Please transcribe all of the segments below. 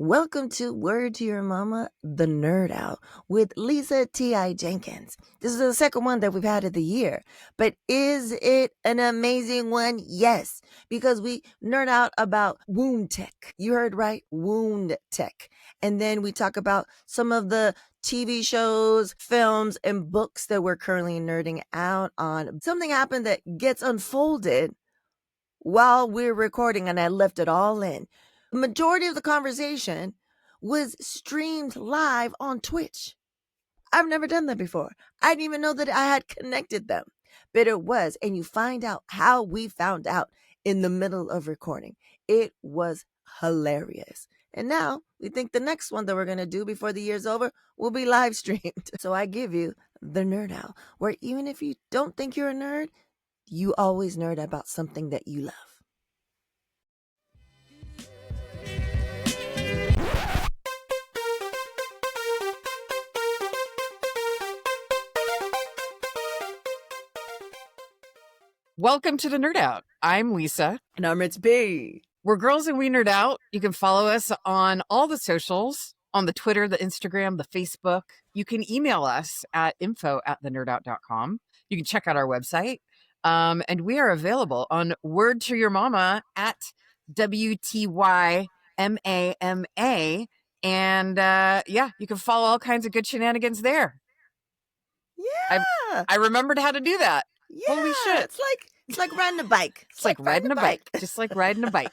Welcome to Word to Your Mama, the Nerd Out with Lisa T.I. Jenkins. This is the second one that we've had of the year, but is it an amazing one? Yes, because we nerd out about wound tech. You heard right, wound tech. And then we talk about some of the TV shows, films, and books that we're currently nerding out on. Something happened that gets unfolded while we're recording, and I left it all in. The majority of the conversation was streamed live on Twitch. I've never done that before. I didn't even know that I had connected them, but it was. And you find out how we found out in the middle of recording. It was hilarious. And now we think the next one that we're going to do before the year's over will be live streamed. So I give you the Nerd Out, where even if you don't think you're a nerd, you always nerd about something that you love. Welcome to the Nerd Out. I'm Lisa. And I'm Ritzy. We're girls and we nerd out. You can follow us on all the socials, on the Twitter, the Instagram, the Facebook. You can email us at info@thenerdout.com. You can check out our website. And we are available on Word to Your Mama at WTYMAMA. And you can follow all kinds of good shenanigans there. Yeah. I remembered how to do that. Yeah. Holy shit. It's like riding a bike. It's like riding a bike. Just like riding a bike.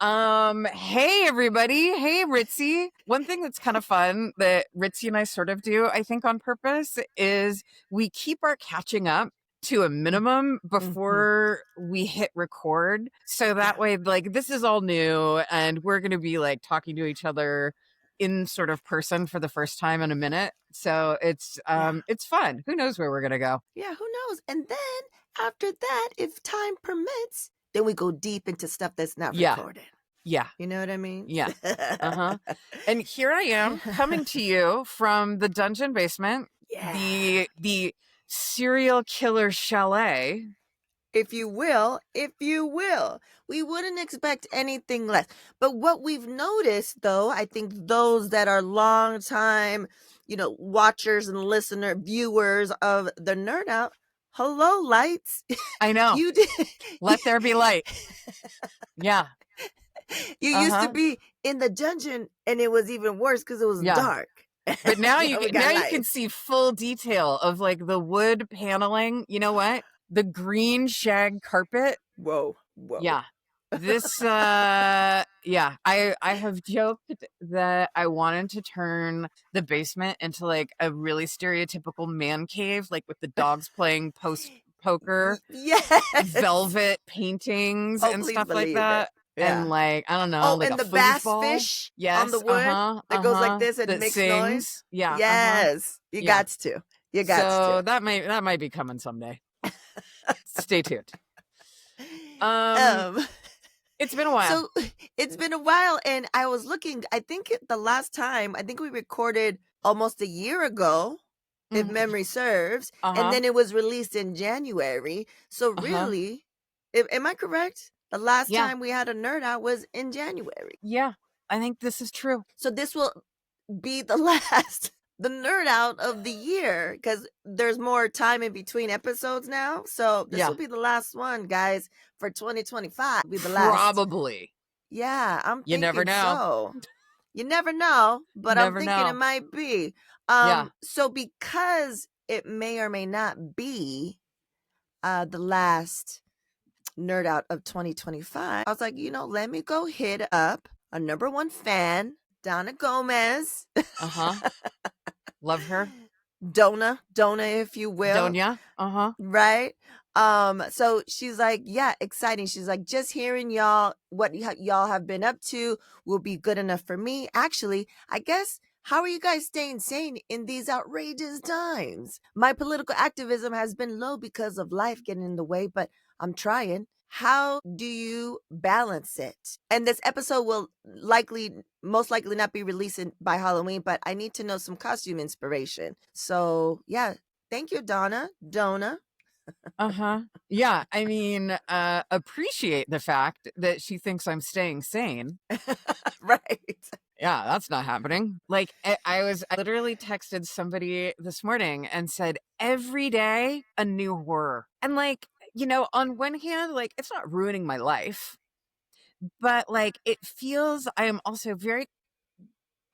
Hey everybody. Hey Ritzy. One thing that's kind of fun that Ritzy and I sort of do, I think on purpose, is we keep our catching up to a minimum before we hit record. So that way, like, this is all new and we're going to be like talking to each other in sort of person for the first time in a minute. So it's fun. Who knows where we're going to go? Yeah, who knows? And then after that, if time permits, then we go deep into stuff that's not recorded. Yeah. You know what I mean? Yeah. And here I am coming to you from the dungeon basement. Yeah. The serial killer chalet. If you will. We wouldn't expect anything less. But what we've noticed, though, I think those that are long time, watchers and viewers of the Nerd Out, hello, lights. I know. You did. Let there be light. Yeah. You used to be in the dungeon, and it was even worse because it was dark. But now you can see full detail of like the wood paneling. You know what? The green shag carpet. Whoa. Yeah. This, I have joked that I wanted to turn the basement into like a really stereotypical man cave, like with the dogs playing poker, velvet paintings and stuff like that. Yeah. And like, I don't know, like and a the bass ball. fish on the wood that goes like this and makes noise. Yeah. Yes. You got to. So that might be coming someday. Stay tuned. It's been a while. So it's been a while, and I was looking. I think the last time we recorded almost a year ago, if memory serves, and then it was released in January. So really, am I correct? The last time we had a Nerd Out was in January. Yeah, I think this is true. So this will be the last. The Nerd Out of the year, because there's more time in between episodes now. So this will be the last one, guys, for 2025. Be the last. Probably. Yeah, I'm thinking you never know. So. You never know, but I'm thinking it might be. So because it may or may not be the last Nerd Out of 2025, I was like, let me go hit up a number one fan, Donna Gomez. Love her. Donna, if you will. Donya. Right. So she's like, yeah, exciting. She's like, just hearing y'all, what y'all have been up to will be good enough for me. Actually, I guess, how are you guys staying sane in these outrageous times? My political activism has been low because of life getting in the way, but I'm trying. How do you balance it? And this episode will most likely not be released by Halloween, but I need to know some costume inspiration. So yeah, thank you, Donna. Uh-huh. Yeah, I mean, appreciate the fact that she thinks I'm staying sane. Right. Yeah, that's not happening. Like, I literally texted somebody this morning and said, every day, a new horror. And like, on one hand, like, it's not ruining my life, but like, it feels, I am also very,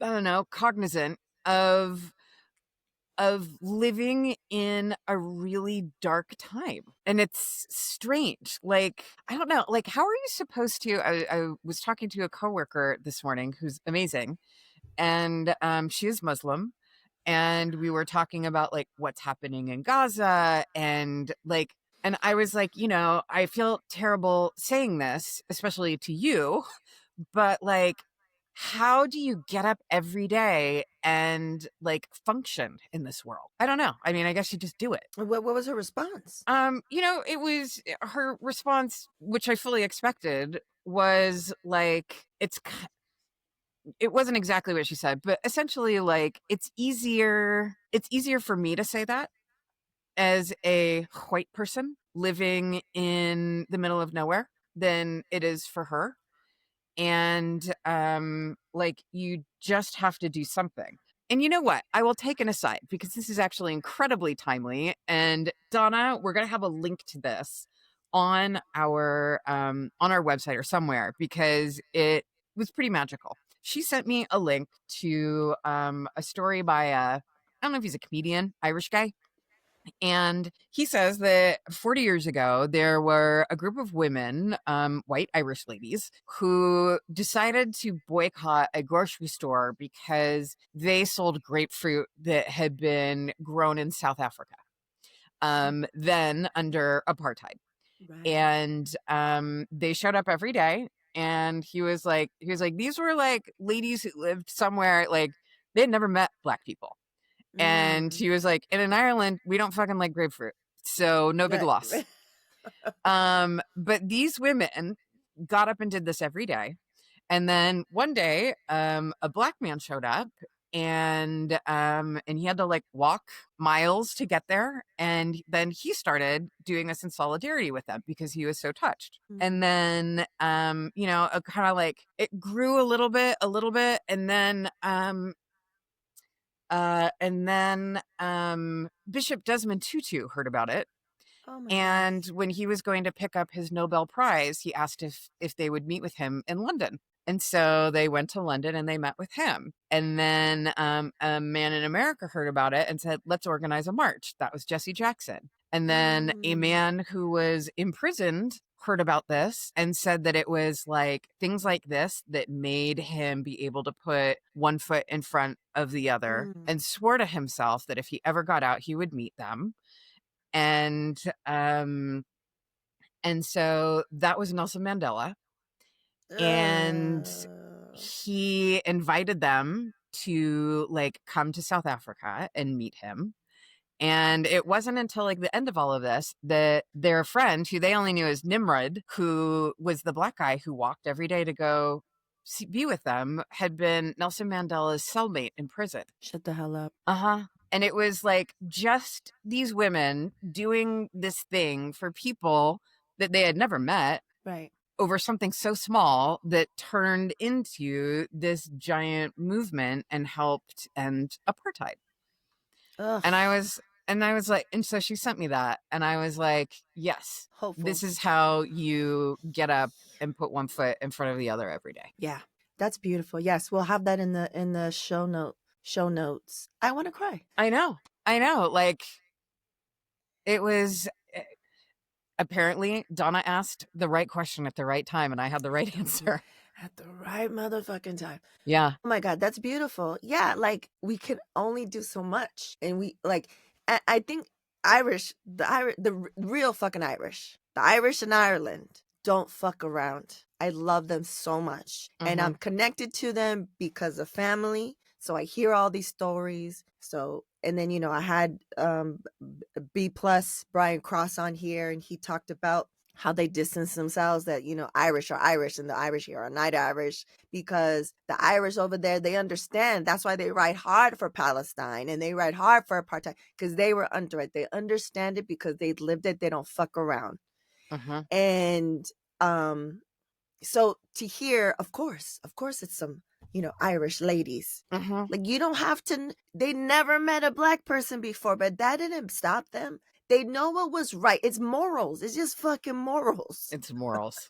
I don't know, cognizant of living in a really dark time. And it's strange. Like, I don't know, like, how are you supposed to, I was talking to a coworker this morning who's amazing, and she is Muslim, and we were talking about like what's happening in Gaza, and like, and I was like, I feel terrible saying this, especially to you, but like, how do you get up every day and like function in this world? I don't know. I mean, I guess you just do it. What was her response? It was her response, which I fully expected, was like, it wasn't exactly what she said, but essentially like, it's easier for me to say that as a white person living in the middle of nowhere than it is for her. And like, you just have to do something. And you know what? I will take an aside because this is actually incredibly timely. And Donna, we're going to have a link to this on our website or somewhere, because it was pretty magical. She sent me a link to a story by I don't know if he's a comedian, Irish guy, and he says that 40 years ago, there were a group of women, white Irish ladies, who decided to boycott a grocery store because they sold grapefruit that had been grown in South Africa, then under apartheid. Right. And they showed up every day. And he was like, these were like ladies who lived somewhere, like, they had never met black people. And Mm. he was like, and in Ireland, we don't fucking like grapefruit. So no big Right. loss. But these women got up and did this every day. And then one day, a black man showed up, and he had to like walk miles to get there. And then he started doing this in solidarity with them because he was so touched. And Mhm. then, kind of like it grew a little bit. And then Bishop Desmond Tutu heard about it. Oh my God. And when he was going to pick up his Nobel Prize, he asked if they would meet with him in London. And so they went to London and they met with him. And then a man in America heard about it and said, let's organize a march. That was Jesse Jackson. And then a Mm. man who was imprisoned heard about this and said that it was like things like this that made him be able to put one foot in front of the other, Mm. and swore to himself that if he ever got out, he would meet them. And so that was Nelson Mandela. And Uh, he invited them to like come to South Africa and meet him. And it wasn't until like the end of all of this that their friend, who they only knew as Nimrod, who was the black guy who walked every day to go be with them, had been Nelson Mandela's cellmate in prison. Shut the hell up. Uh-huh. And it was like just these women doing this thing for people that they had never met Right. over something so small that turned into this giant movement and helped end apartheid. Ugh. And I was like, and so she sent me that, and I was like, yes, Hopeful. this is how you get up and put one foot in front of the other every day. Yeah. That's beautiful. Yes, we'll have that in the show notes. I want to cry. I know. Like, it was apparently Donna asked the right question at the right time, and I had the right answer. At the right motherfucking time. Yeah. Oh my God, that's beautiful. Yeah, like we can only do so much. And we like I think the real fucking Irish, the Irish in Ireland don't fuck around. I love them so much. And Mm-hmm. I'm connected to them because of family. So I hear all these stories. So and then I had B plus Brian Cross on here, and he talked about how they distance themselves, that, Irish are Irish and the Irish here are not Irish, because the Irish over there, they understand. That's why they write hard for Palestine and they write hard for apartheid, because they were under it. They understand it because they lived it. They don't fuck around. And so to hear, of course, it's some, Irish ladies. Like, you don't have to, they never met a black person before, but that didn't stop them. They know what was right. It's morals. It's just fucking morals. It's morals.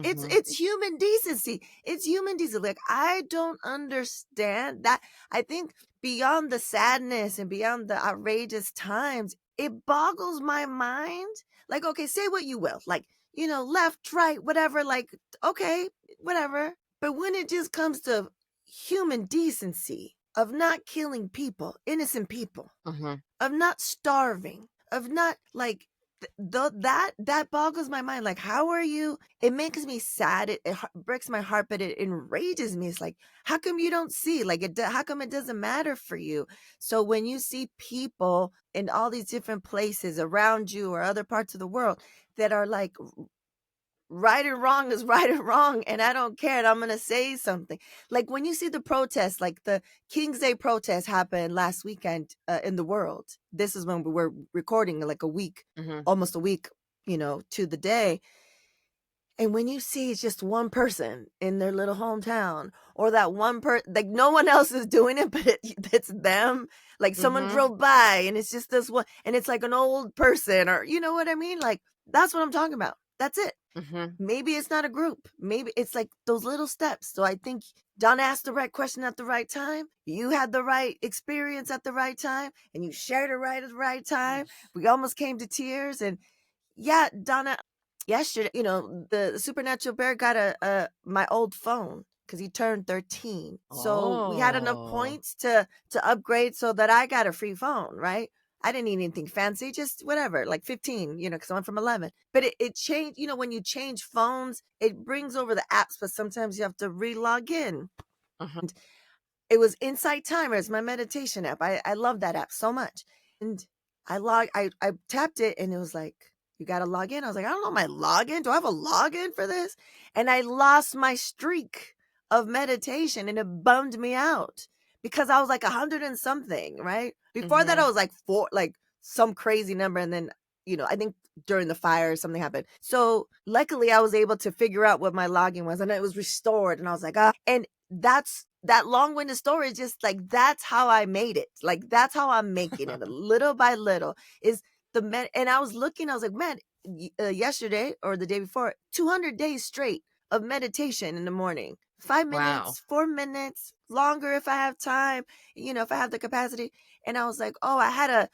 It's human decency. It's human decency. Like, I don't understand that. I think beyond the sadness and beyond the outrageous times, it boggles my mind. Like, okay, say what you will. Like, left, right, whatever. Like, okay, whatever. But when it just comes to human decency, of not killing people, innocent people, of not starving, of not, like, that boggles my mind. Like, how are you? It makes me sad. It breaks my heart, but it enrages me. It's like, how come you don't see? Like, how come it doesn't matter for you? So when you see people in all these different places around you or other parts of the world that are like, right and wrong is right and wrong, and I don't care, and I'm gonna say something. Like, when you see the protests, like the King's Day protest happened last weekend in the world. This is when we were recording, like a week, almost a week, to the day. And when you see it's just one person in their little hometown, or that one person, like, no one else is doing it, but it's them. Like, someone drove by and it's just this one, and it's like an old person, or you know what I mean? Like, that's what I'm talking about. That's it. Maybe it's not a group. Maybe it's like those little steps. So I think Don asked the right question at the right time. You had the right experience at the right time, and you shared it right at the right time. We almost came to tears. And yeah, Donna, yesterday, the supernatural bear got my old phone because he turned 13. So we had enough points to upgrade so that I got a free phone, right? I didn't need anything fancy, just whatever, like 15, because I went from 11. But it changed, when you change phones, it brings over the apps, but sometimes you have to re-log in. And it was Insight Timer. It's my meditation app. I love that app so much. And I tapped it and it was like, you got to log in. I was like, I don't know my login. Do I have a login for this? And I lost my streak of meditation and it bummed me out because I was like 100 and something, right? Before that, I was like some crazy number. And then, I think during the fire, something happened. So luckily I was able to figure out what my login was and it was restored. And I was like, and that's that long-winded story is just like, that's how I made it. Like, that's how I'm making it little by little is and I was looking, I was like, man, yesterday or the day before, 200 days straight of meditation in the morning, 5 minutes, 4 minutes, longer if I have time, if I have the capacity. And I was like, oh, I had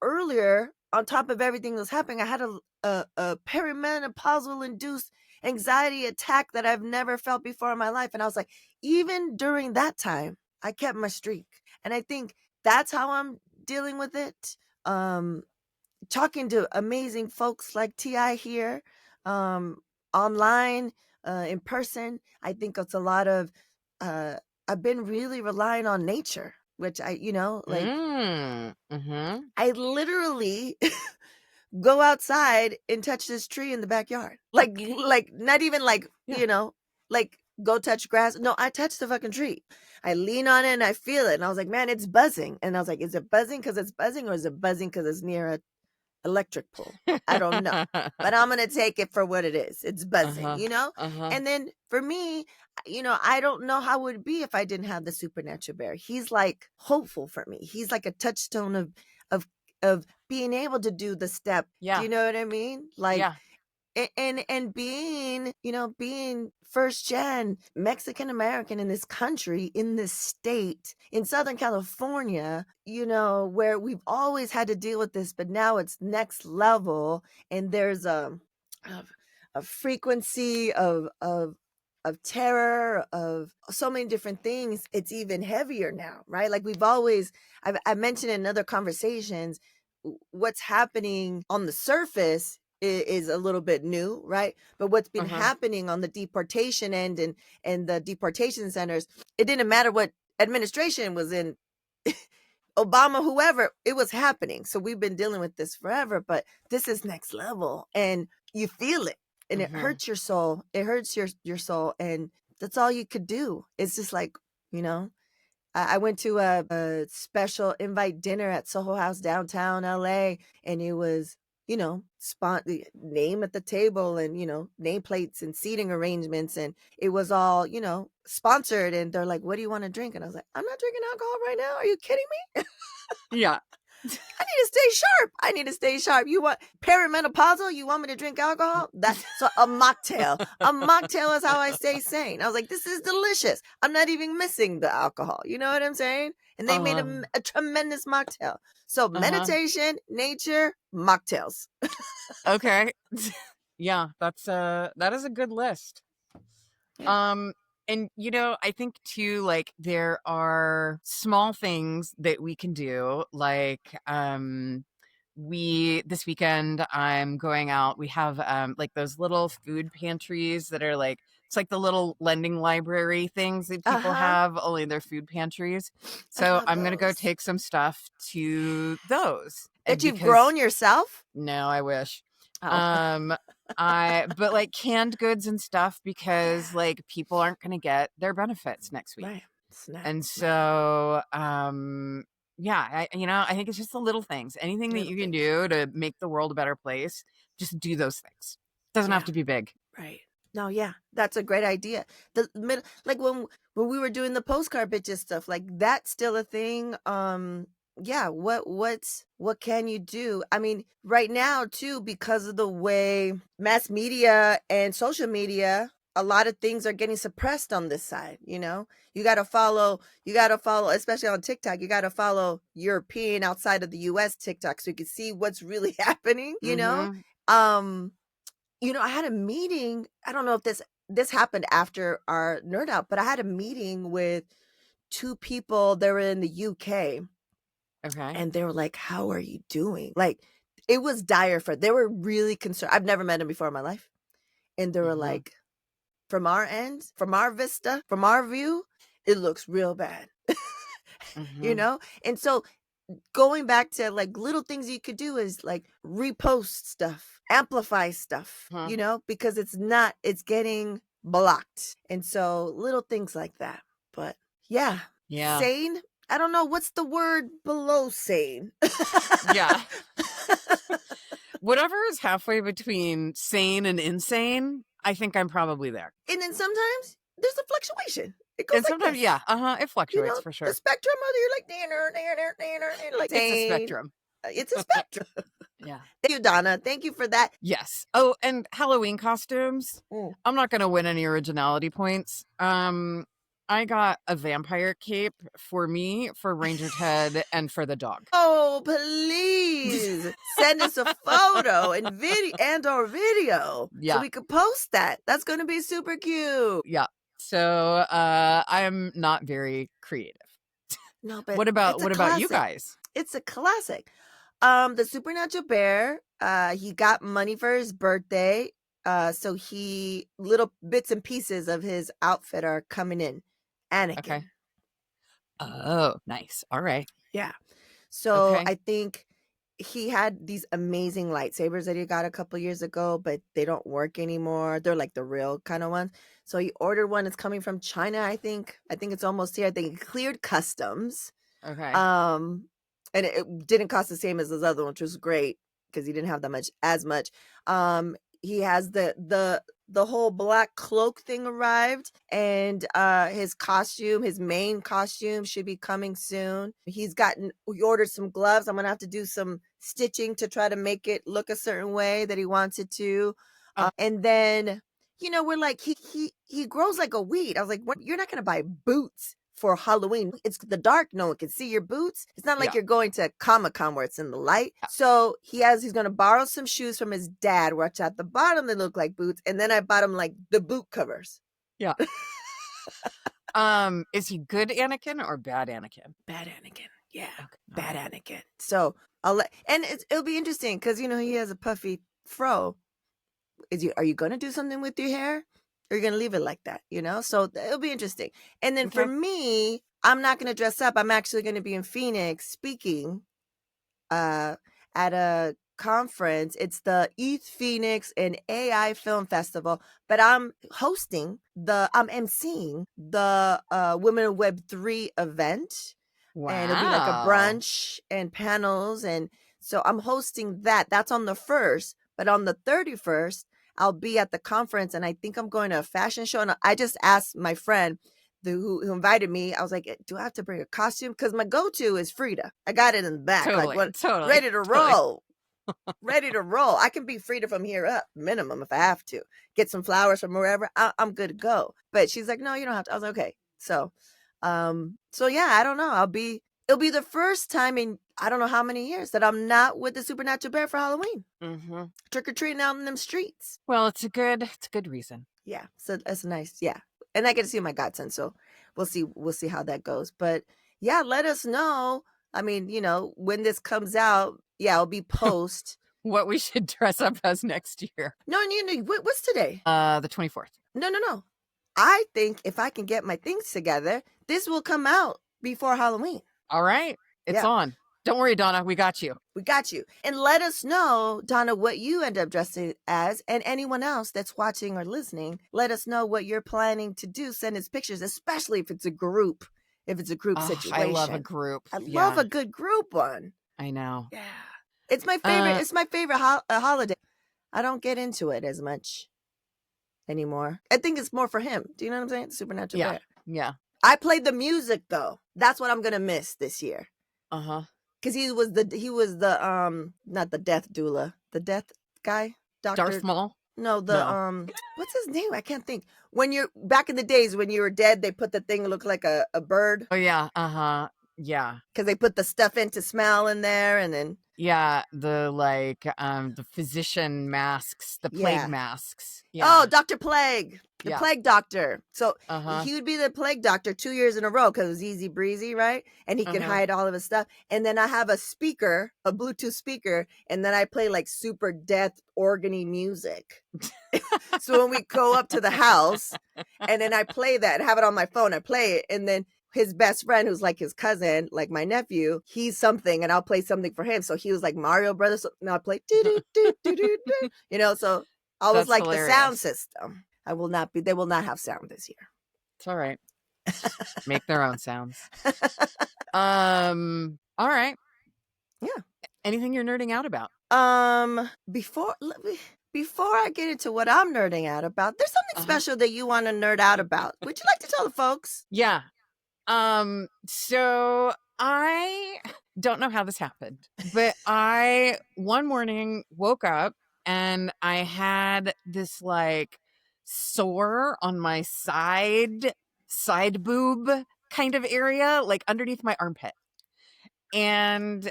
earlier, on top of everything that was happening, I had a perimenopausal induced anxiety attack that I've never felt before in my life. And I was like, even during that time, I kept my streak. And I think that's how I'm dealing with it. Talking to amazing folks like T.I. here, online, in person. I think it's a lot of, I've been really relying on nature, which I literally go outside and touch this tree in the backyard. Like not even like, like go touch grass. No, I touch the fucking tree. I lean on it and I feel it. And I was like, man, it's buzzing. And I was like, is it buzzing because it's buzzing or is it buzzing because it's near a electric pole? I don't know. But I'm going to take it for what it is. It's buzzing, And then for me, I don't know how it would be if I didn't have the supernatural bear. He's like hopeful for me. He's like a touchstone of being able to do the step. Do you know what I mean? Like, and being, being first gen Mexican American in this country, in this state, in Southern California, where we've always had to deal with this, but now it's next level. And there's a frequency of terror, of so many different things. It's even heavier now, right? Like I mentioned in other conversations, what's happening on the surface is a little bit new, right? But what's been happening on the deportation end and the deportation centers, it didn't matter what administration was in, Obama, whoever, it was happening. So we've been dealing with this forever, but this is next level. And you feel it, and it hurts your soul. It hurts your soul, and that's all you could do. It's just like, you know, I went to a special invite dinner at Soho House downtown LA, and it was, you know, the name at the table, and, you know, nameplates and seating arrangements, and it was all, you know, sponsored. And they're like, "What do you want to drink?" And I was like, "I'm not drinking alcohol right now. Are you kidding me? Yeah. I need to stay sharp. I need to stay sharp. You want perimenopausal? You want me to drink alcohol? That's so a mocktail. A mocktail is how I stay sane." I was like, "This is delicious. I'm not even missing the alcohol." You know what I'm saying? And they made a tremendous mocktail. So meditation, nature, mocktails. Okay. Yeah, that is a good list. Yeah. And you know, I think too, like there are small things that we can do, like this weekend I'm going out. We have like those little food pantries that are like, it's like the little lending library things that people Uh-huh. have, only they're food pantries. I So love I'm gonna go those. take some stuff to those. And That you've because grown yourself? no, I wish. Oh. Um, but like canned goods and stuff, because Yeah. like people aren't going to get their benefits next week. Right. Snap. And Right. so, yeah, I think it's just the little things. Anything that Little you can things. do to make the world a better place, just do those things. Doesn't have Yeah. to be big. Right. No, yeah, that's a great idea. Like when we were doing the postcard bitches stuff, like that's still a thing. Yeah, what can you do? I mean, right now too, because of the way mass media and social media, a lot of things are getting suppressed on this side, you know? You got to follow, especially on TikTok, you got to follow European outside of the US TikTok so you can see what's really happening, you know? Um you know, I had a meeting. I don't know if this happened after our nerd out, but I had a meeting with two people. They were in the UK, Okay. and they were like, "How are you doing?" Like, it was dire for. They were really concerned. I've never met them before in my life, and they were like, "From our end, from our vista, from our view, it looks real bad." You know, and so going back to like little things you could do is like repost stuff, amplify stuff, you know, because it's getting blocked. And so little things like that. But yeah, sane. I don't know what's the word below sane. Yeah. Whatever is halfway between sane and insane, I think I'm probably there. And then sometimes there's a fluctuation. It goes And like sometimes, this. yeah, it You fluctuates know, for the sure. spectrum of you're like, like It's a sane. spectrum. It's a spectrum. Yeah. Thank you, Donna. Thank you for that. Yes. Oh, and Halloween costumes. I'm not going to win any originality points. I got a vampire cape for me, for Ranger Ted, and for the dog. Oh, please send us a photo and video or video so we could post that. That's going to be super cute. Yeah. So I'm not very creative. No, but what about you guys? It's a classic. The Supernatural Bear, he got money for his birthday. So little bits and pieces of his outfit are coming in. Anakin. Okay. Oh, nice. All right. Yeah. So I think he had these amazing lightsabers that he got a couple years ago, but they don't work anymore. They're like the real kind of ones. So he ordered one. It's coming from China, I think. I think it's almost here. I think it cleared customs. Okay. And it didn't cost the same as his other one, which was great because he didn't have as much. He has the whole black cloak thing arrived, and his main costume should be coming soon. He ordered some gloves. I'm gonna have to do some stitching to try to make it look a certain way that he wants it to. And then, you know, we're like, he grows like a weed. I was like, what? You're not gonna buy boots for Halloween. It's the dark. No one can see your boots. It's not like you're going to Comic-Con where it's in the light. So he's going to borrow some shoes from his dad, which at the bottom they look like boots. And then I bought him like the boot covers. Yeah. Is he good Anakin or bad Anakin? Bad Anakin. Yeah. Okay. Bad Anakin. So it'll be interesting because, you know, he has a puffy fro. Are you going to do something with your hair? Or you're going to leave it like that, you know? So it'll be interesting. And then for me, I'm not going to dress up. I'm actually going to be in Phoenix speaking at a conference. It's the ETH Phoenix and AI Film Festival, but I'm emceeing the Women in Web 3 event. Wow. And it'll be like a brunch and panels. And so I'm hosting that. That's on the 1st. But on the 31st, I'll be at the conference, and I think I'm going to a fashion show. And I just asked my friend who invited me. I was like, do I have to bring a costume? Because my go-to is Frida. I got it in the back. Totally. Ready to roll. Ready to roll. I can be Frida from here up, minimum, if I have to. Get some flowers from wherever. I'm good to go. But she's like, no, you don't have to. I was like, okay. So yeah, I don't know. It'll be the first time in I don't know how many years that I'm not with the Supernatural Bear for Halloween. Mm-hmm. Trick-or-treating out in them streets. Well, it's a good reason. Yeah. So that's nice. Yeah. And I get to see my godson, so we'll see how that goes. But yeah, let us know. I mean, when this comes out, yeah, it'll be post. What we should dress up as next year. No, what's today? The 24th. No. I think if I can get my things together, this will come out before Halloween. All right. It's on. Don't worry, Donna. We got you. We got you. And let us know, Donna, what you end up dressing as, and anyone else that's watching or listening, let us know what you're planning to do. Send us pictures, especially if it's a group. If it's a group situation. I love a group. I love a good group one. I know. Yeah. It's my favorite. It's my favorite holiday. I don't get into it as much anymore. I think it's more for him. Do you know what I'm saying? Supernatural Bear. Yeah. I played the music though. That's what I'm gonna miss this year. Uh-huh. Because he was the not the death doula, the death guy, Doctor Darth Maul. No, what's his name? I can't think. When you're back in the days when you were dead, they put the thing that looked like a bird. Oh yeah. Uh-huh. Yeah. Because they put the stuff in to smell in there, and then the physician masks, the plague masks. Yeah. Oh, Dr. Plague. The plague doctor. So he would be the plague doctor 2 years in a row because it was easy breezy, right? And he can hide all of his stuff. And then I have a Bluetooth speaker, and then I play like super death organy music. So when we go up to the house, and then I play that, have it on my phone, I play it, and then his best friend, who's like his cousin, like my nephew, he's something, and I'll play something for him. So he was like Mario Brothers, and I'll play so I was like hilarious. The sound system. They will not have sound this year. It's all right. Make their own sounds. All right. Yeah. Anything you're nerding out about? Before I get into what I'm nerding out about, there's something special that you want to nerd out about. Would you like to tell the folks? Yeah. So I don't know how this happened, but I one morning woke up and I had this like sore on my side boob kind of area, like underneath my armpit. And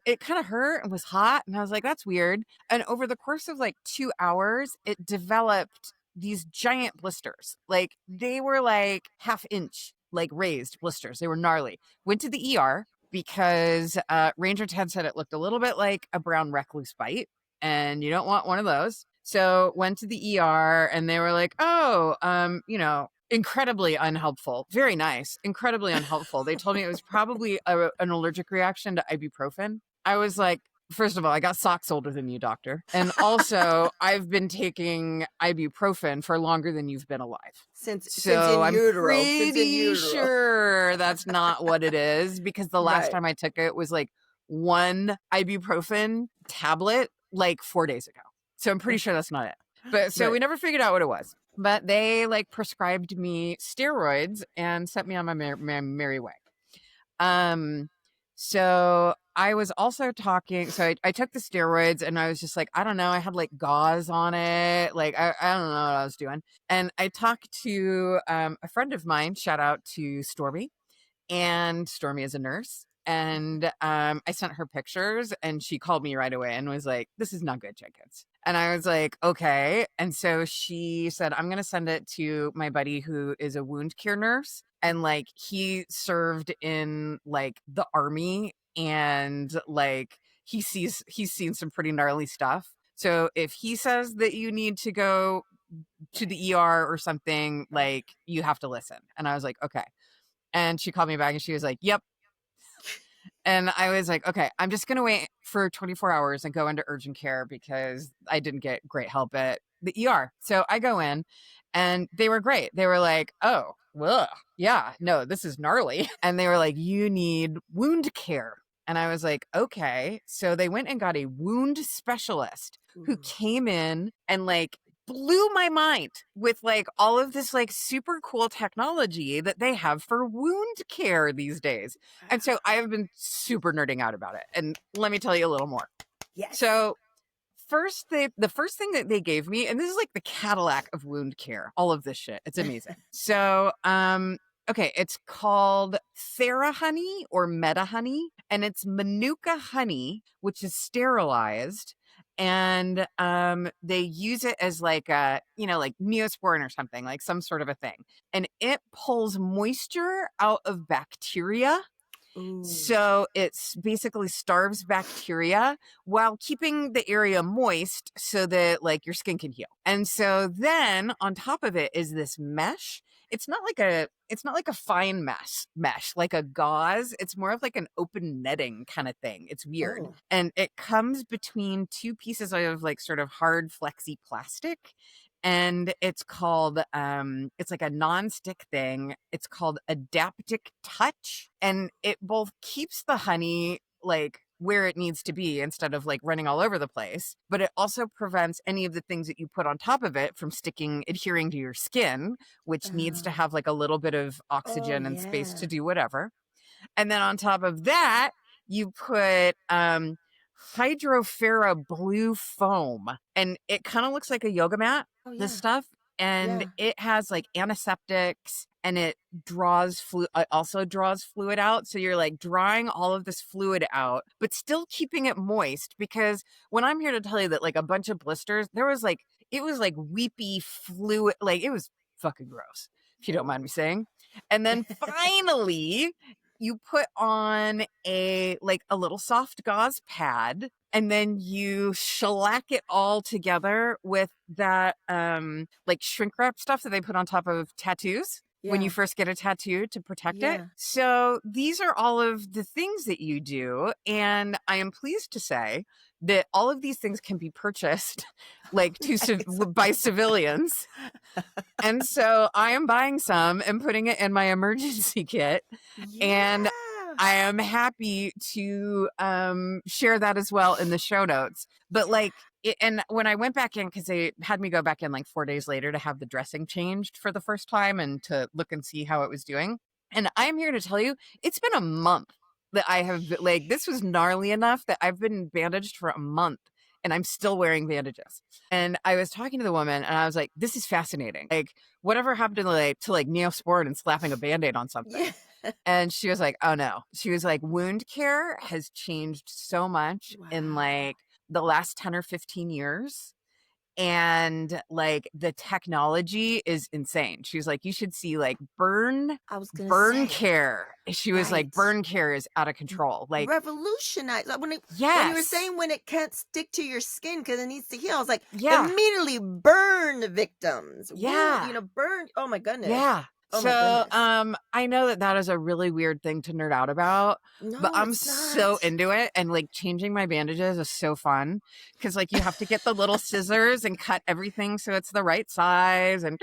it kind of hurt and was hot, and I was like, that's weird. And over the course of like 2 hours, it developed these giant blisters. Like they were like half-inch, like raised blisters. They were gnarly. Went to the ER because Ranger Ted said it looked a little bit like a brown recluse bite, and you don't want one of those. So went to the ER, and they were like, incredibly unhelpful. Very nice. Incredibly unhelpful. They told me it was probably an allergic reaction to ibuprofen. I was like, first of all, I got socks older than you, doctor. And also, I've been taking ibuprofen for longer than you've been alive. Since in utero. I'm pretty sure that's not what it is, because the last time I took it was like one ibuprofen tablet like 4 days ago. So I'm pretty sure that's not it. But so we never figured out what it was. But they like prescribed me steroids and sent me on my merry way. So I was also talking. So I took the steroids, and I was just like, I don't know. I had like gauze on it. Like, I don't know what I was doing. And I talked to a friend of mine. Shout out to Stormy. And Stormy is a nurse. And I sent her pictures, and she called me right away and was like, this is not good, Jenkins. And I was like, okay. And so she said, I'm going to send it to my buddy who is a wound care nurse. And like, he served in like the army, and like he's seen some pretty gnarly stuff. So if he says that you need to go to the ER or something, like you have to listen. And I was like, okay. And she called me back, and she was like, yep. And I was like, okay, I'm just going to wait for 24 hours and go into urgent care because I didn't get great help at the ER. So I go in and they were great. They were like, oh, well, yeah, no, this is gnarly. And they were like, you need wound care. And I was like, okay. So they went and got a wound specialist who came in and like blew my mind with like all of this like super cool technology that they have for wound care these days. And so I have been super nerding out about it. And let me tell you a little more. Yes. So the first thing that they gave me, and this is like the Cadillac of wound care, all of this shit. It's amazing. So, okay, it's called Fera honey or Meta honey, and it's Manuka honey, which is sterilized. And they use it as like a, like Neosporin or something, like some sort of a thing. And it pulls moisture out of bacteria. Ooh. So it's basically starves bacteria while keeping the area moist so that like your skin can heal. And so then on top of it is this mesh. It's not like a fine mesh like a gauze. It's more of like an open netting kind of thing. It's weird. Oh. And it comes between two pieces of like sort of hard flexy plastic. And it's called it's like a non-stick thing. It's called Adaptic Touch, and it both keeps the honey like where it needs to be instead of like running all over the place, but it also prevents any of the things that you put on top of it from adhering to your skin, which needs to have like a little bit of oxygen and space to do whatever. And then on top of that, you put Fera Blue foam, and it kind of looks like a yoga mat, this stuff. And it has like antiseptics, and it also draws fluid out. So you're like drawing all of this fluid out, but still keeping it moist. Because when I'm here to tell you that like a bunch of blisters, it was like weepy fluid, like it was fucking gross, if you don't mind me saying. And then finally, you put on a little soft gauze pad, and then you shellac it all together with that like shrink wrap stuff that they put on top of tattoos when you first get a tattoo to protect it. So these are all of the things that you do, and I am pleased to say that all of these things can be purchased like by civilians. And so I am buying some and putting it in my emergency kit. And I am happy to share that as well in the show notes. But and when I went back in, because they had me go back in like 4 days later to have the dressing changed for the first time and to look and see how it was doing. And I'm here to tell you, it's been a month that I have, like, this was gnarly enough that I've been bandaged for a month and I'm still wearing bandages. And I was talking to the woman and I was like, this is fascinating. Like, whatever happened to Neosporin and slapping a Band-Aid on something? And she was like, oh no. She was like, wound care has changed so much in like the last 10 or 15 years. And like the technology is insane. She was like, you should see like burn care. She was like, burn care is out of control. Like revolutionized. Like when you were saying when it can't stick to your skin because it needs to heal, I was like, immediately burn victims. Burn. Oh my goodness. Yeah. So, I know that is a really weird thing to nerd out about, but I'm so into it. And like changing my bandages is so fun because like you have to get the little scissors and cut everything so it's the right size and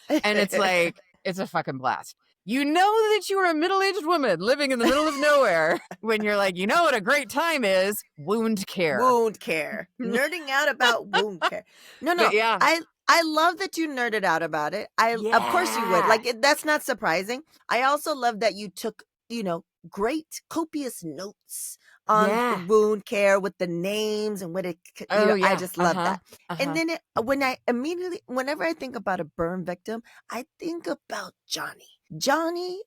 it's like, it's a fucking blast. You know that you are a middle-aged woman living in the middle of nowhere when you're like, you know what a great time is? Wound care. Wound care. Nerding out about wound care. No. But I love that you nerded out about it. Of course you would. Like, that's not surprising. I also love that you took, great copious notes on wound care with the names and what it, I just love that. And then whenever I think about a burn victim, I think about Johnny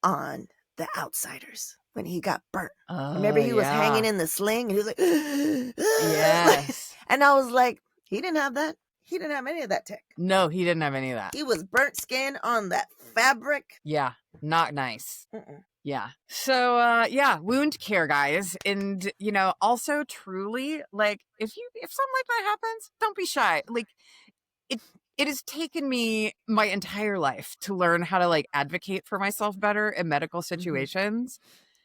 on The Outsiders when he got burnt. Remember he was hanging in the sling and he was like, yes. And I was like, he didn't have that. He didn't have any of that tech. No, he didn't have any of that. He was burnt skin on that fabric. Yeah, not nice. Yeah. So, wound care, guys. And, also truly, like, if something like that happens, don't be shy. Like, it has taken me my entire life to learn how to, like, advocate for myself better in medical situations.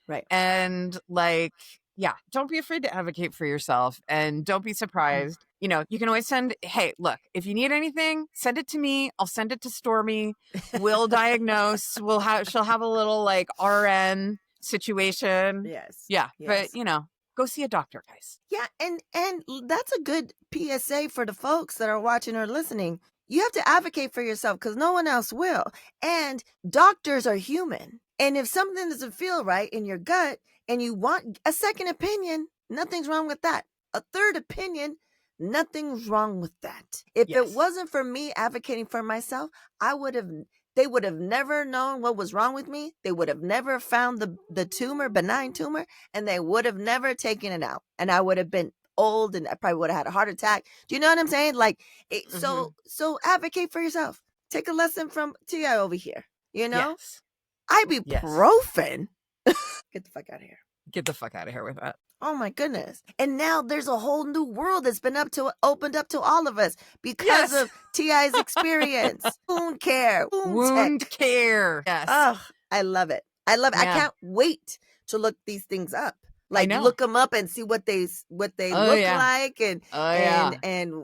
Right. And like, yeah, don't be afraid to advocate for yourself, and don't be surprised. You know, you can always send, hey, look, if you need anything, send it to me. I'll send it to Stormy. We'll diagnose. She'll have a little like RN situation. Yes. Yeah. Yes. But, you know, go see a doctor, guys. Yeah, and that's a good PSA for the folks that are watching or listening. You have to advocate for yourself because no one else will. And doctors are human. And if something doesn't feel right in your gut and you want a second opinion, nothing's wrong with that. A third opinion, nothing's wrong with that. If it wasn't for me advocating for myself, they would have never known what was wrong with me. They would have never found the tumor, benign tumor, and they would have never taken it out. And I would have been old and I probably would have had a heart attack. Do you know what I'm saying? Like, so advocate for yourself. Take a lesson from T.I. over here. You know? Yes. Ibuprofen? Get the fuck out of here. Get the fuck out of here with that. Oh my goodness. And now there's a whole new world that's been opened up to all of us because of T.I.'s experience. Wound care. Wound care. Yes. Oh, I love it. I love it. Yeah. I can't wait to look these things up. Like look them up and see what they look like and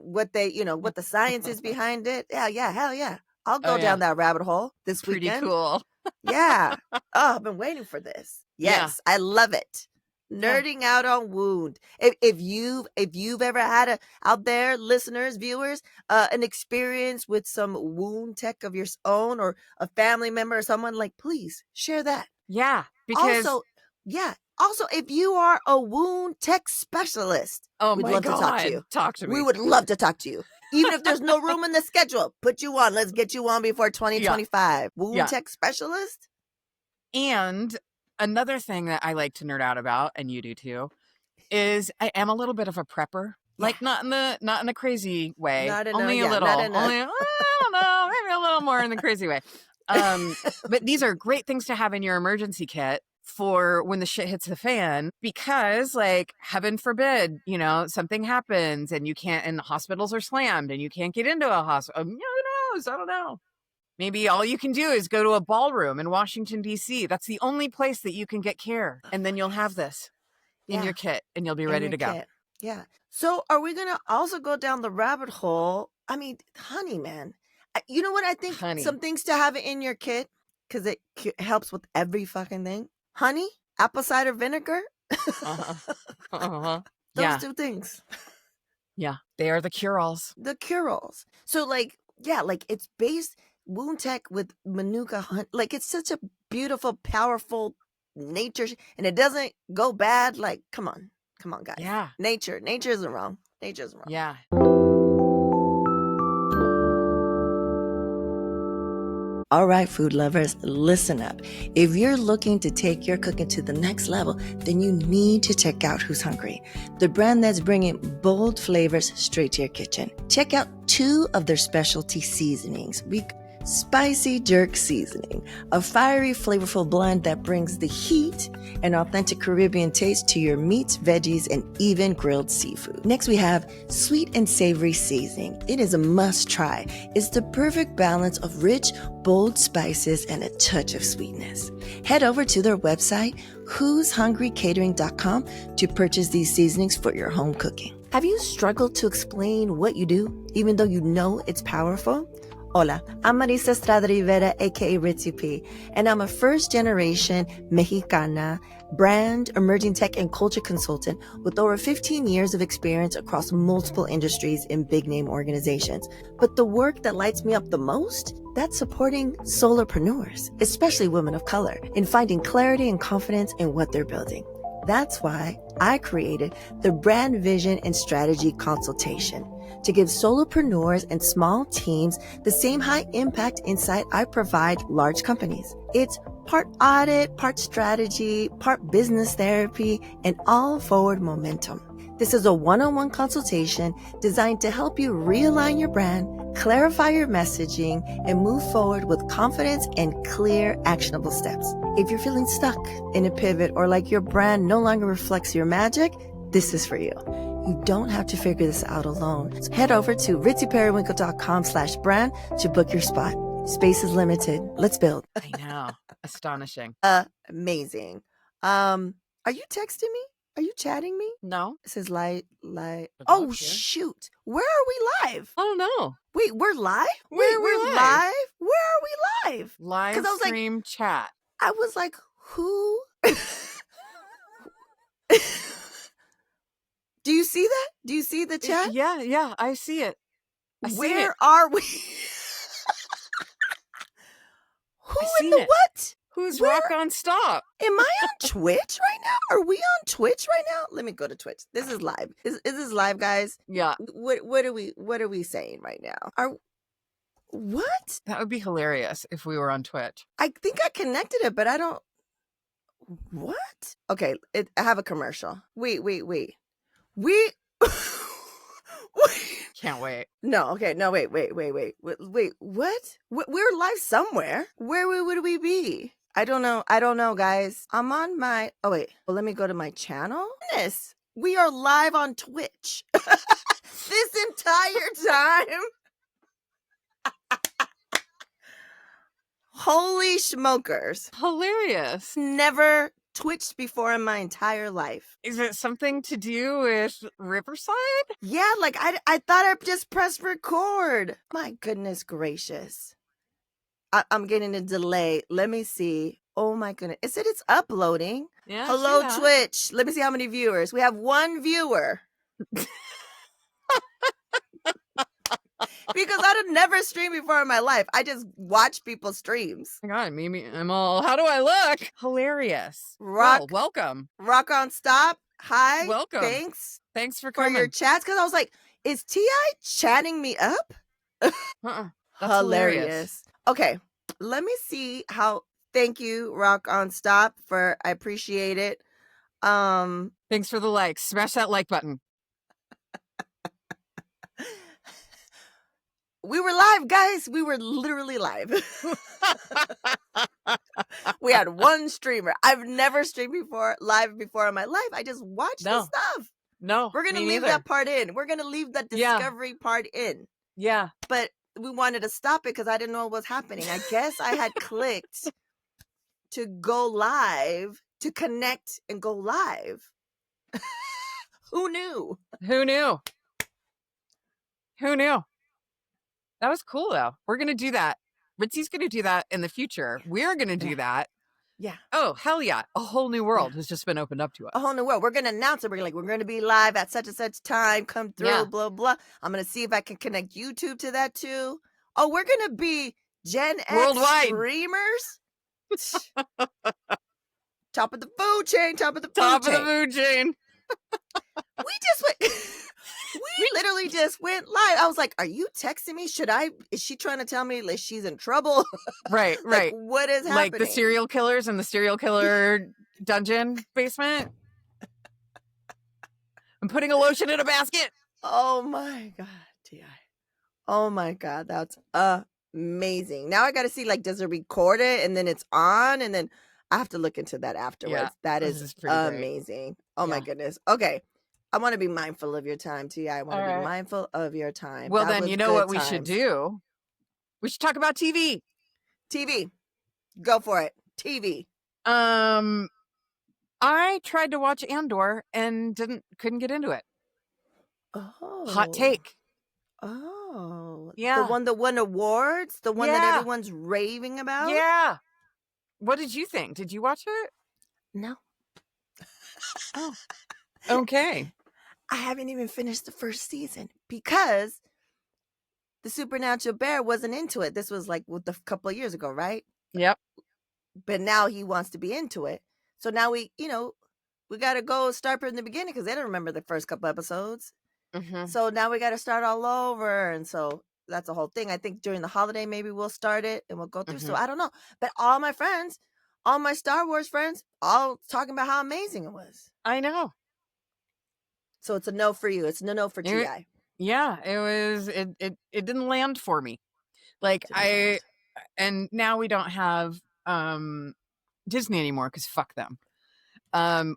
what they, you know, what the science is behind it. Yeah, hell yeah. I'll go down that rabbit hole this weekend. Pretty cool. Yeah. Oh, I've been waiting for this. Yes, I love it. Nerding out on wound. If you've ever had out there, listeners, viewers, an experience with some wound tech of your own or a family member or someone, like, please share that. Yeah. Because also, if you are a wound tech specialist, we'd love to talk to you. Talk to me. We would love to talk to you. Even if there's no room in the schedule, put you on. Let's get you on before 2025. Wound tech specialist. And another thing that I like to nerd out about, and you do too, is I am a little bit of a prepper. Like not in a crazy way. Only a little. I don't know, maybe a little more in the crazy way. But these are great things to have in your emergency kit for when the shit hits the fan, because like, heaven forbid, you know, something happens and you can't, and the hospitals are slammed and you can't get into a hospital. Who knows? I don't know. Maybe all you can do is go to a ballroom in Washington, D.C. That's the only place that you can get care. And then you'll have this in your kit and you'll be ready to go. Yeah. So are we going to also go down the rabbit hole? I mean, honey, man. You know what? I think some things to have in your kit, because it helps with every fucking thing. Honey, apple cider vinegar. Those two things. Yeah. They are the cure-alls. The cure-alls. So like, it's based wound tech with Manuka. Like, it's such a beautiful, powerful nature, and it doesn't go bad. Like, come on, guys. Yeah. Nature isn't wrong. Yeah. All right, food lovers, listen up. If you're looking to take your cooking to the next level, then you need to check out Who's Hungry, the brand that's bringing bold flavors straight to your kitchen. Check out 2 of their specialty seasonings. Spicy Jerk Seasoning, a fiery, flavorful blend that brings the heat and authentic Caribbean taste to your meats, veggies, and even grilled seafood. Next, we have Sweet and Savory Seasoning. It is a must-try. It's the perfect balance of rich, bold spices and a touch of sweetness. Head over to their website, who'shungrycatering.com, to purchase these seasonings for your home cooking. Have you struggled to explain what you do, even though you know it's powerful? Hola, I'm Marisa Estrada Rivera, aka Ritzy P, and I'm a first-generation Mexicana brand, emerging tech, and culture consultant with over 15 years of experience across multiple industries in big-name organizations. But the work that lights me up the most, that's supporting solopreneurs, especially women of color, in finding clarity and confidence in what they're building. That's why I created the Brand Vision and Strategy Consultation, to give solopreneurs and small teams the same high impact insight I provide large companies. It's part audit, part strategy, part business therapy, and all forward momentum. This is a one-on-one consultation designed to help you realign your brand, clarify your messaging, and move forward with confidence and clear, actionable steps. If you're feeling stuck in a pivot or like your brand no longer reflects your magic, this is for you. You don't have to figure this out alone. So head over to ritzyperiwinkle.com/brand to book your spot. Space is limited. Let's build. I know. Astonishing. Amazing. Are you texting me? Are you chatting me? No. It says light. The Oh dog's here. shoot! Where are we live? I don't know. Wait, we're live. Where are we we're live? Where are we live? Live I was like, stream chat. I was like, who? Do you see that? Do you see the chat? Yeah, I see it. Where are we? Who in the what? Who's Rock on Stop? Am I on Twitch right now? Are we on Twitch right now? Let me go to Twitch. This is live. Is this live, guys? Yeah. What are we saying right now? What? That would be hilarious if we were on Twitch. I think I connected it, but I don't. What? Okay, I have a commercial. Wait. We. Can't wait. No, okay, no, wait. What? We're live somewhere. Where would we be? I don't know, guys. I'm on my. Oh wait. Well, let me go to my channel. Goodness, we are live on Twitch this entire time. Holy smokers! Hilarious. Never Twitched before in my entire life. Is it something to do with Riverside? Yeah, like I thought I just pressed record. My goodness gracious. I'm getting a delay. Let me see. Oh my goodness. It said it's uploading. Yeah. Hello, Twitch. Let me see how many viewers. We have one viewer. Because I'd never streamed before in my life. I just watch people's streams. Oh my God, Mimi, I'm all, how do I look? Hilarious. Welcome. Rock on Stop. Hi. Welcome. Thanks for coming. For your chats. Because I was like, is T.I. chatting me up? That's hilarious. Okay. Let me see how. Thank you, Rock on Stop, I appreciate it. Thanks for the likes. Smash that like button. We were live, guys. We were literally live. We had one streamer. I've never streamed live before in my life. I just watched the stuff. No, we're gonna leave that part in. We're gonna leave that discovery part in. Yeah, but we wanted to stop it because I didn't know what was happening. I guess I had clicked to go live, to connect and go live. Who knew? That was cool, though. We're going to do that. Ritzy's going to do that in the future. We're going to do that. Yeah. Oh, hell yeah. A whole new world has just been opened up to us. A whole new world. We're going to announce it. We're going to be live at such and such time. Come through, blah, blah. I'm going to see if I can connect YouTube to that, too. Oh, we're going to be Gen X worldwide streamers. Top of the food chain. We just went... We literally just went live. I was like, are you texting me? Is she trying to tell me like she's in trouble? Right. Like, what is happening? Like the serial killers in the serial killer dungeon basement. I'm putting a lotion in a basket. Oh my God, T.I. Oh my God, that's amazing. Now I got to see, like, does it record it and then it's on? And then I have to look into that afterwards. Yeah, that is amazing. Great. Oh my goodness. Okay. I want to be mindful of your time, T.I. I want to be mindful of your time. Well, then you know what we should do? We should talk about TV. TV. Go for it. TV. I tried to watch Andor and couldn't get into it. Oh. Hot take. Oh. Yeah. The one that won awards? The one that everyone's raving about? Yeah. What did you think? Did you watch it? No. Oh. Okay. I haven't even finished the first season because the Supernatural Bear wasn't into it. This was like a couple of years ago, right? Yep. But now he wants to be into it. So now we got to go start from the beginning because they don't remember the first couple episodes. Mm-hmm. So now we got to start all over. And so that's the whole thing. I think during the holiday, maybe we'll start it and we'll go through. Mm-hmm. So I don't know. But all my friends, all my Star Wars friends, all talking about how amazing it was. I know. So it's a no for you. It's no for T.I. Yeah, it was. It didn't land for me. Like and now we don't have Disney anymore because fuck them.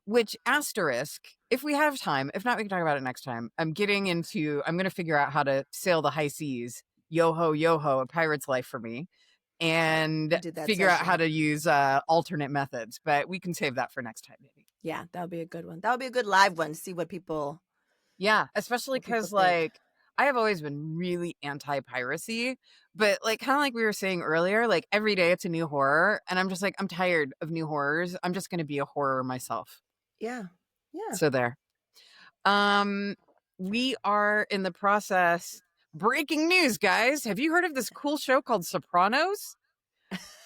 Which asterisk, if we have time, if not, we can talk about it next time. I'm going to figure out how to sail the high seas. Yo ho, a pirate's life for me. and did that figure out how session. to use alternate methods. But we can save that for next time, maybe. Yeah, that would be a good one. That would be a good live one to see what people Yeah, especially because think. like I have always been really anti-piracy, but like kind of like we were saying earlier, like every day it's a new horror, and I'm just like I'm tired of new horrors. I'm just going to be a horror myself. Yeah. Yeah. So there. Um, we are in the process. Breaking news, guys! Have you heard of this cool show called Sopranos?